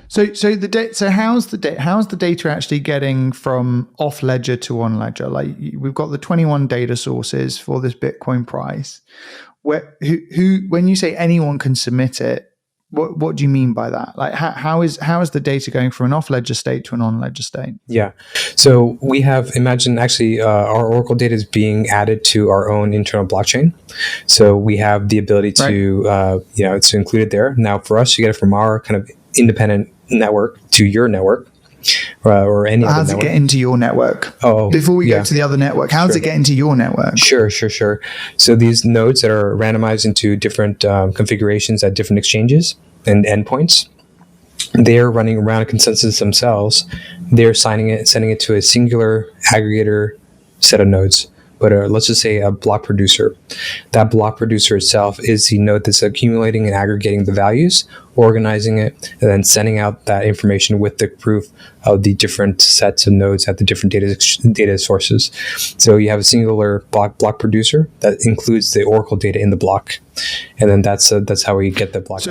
So how's the data actually getting from off ledger to on ledger? Like we've got the 21 data sources for this Bitcoin price. When you say anyone can submit it, what do you mean by that? Like how is the data going from an off ledger state to an on ledger state? Yeah. So we have our Oracle data is being added to our own internal blockchain. So we have the ability to it's included there. Now for us, you get it from our kind of independent network to your network. Or any other network. How does it get into your network? Before we go to the other network, how does it get into your network? Sure. So these nodes that are randomized into different configurations at different exchanges and endpoints, they're running around a consensus themselves. They're sending it to a singular aggregator set of nodes. But let's just say a block producer. That block producer itself is the node that's accumulating and aggregating the values, organizing it, and then sending out that information with the proof of the different sets of nodes at the different data sources. So you have a singular block producer that includes the Oracle data in the block, and then that's how we get the block.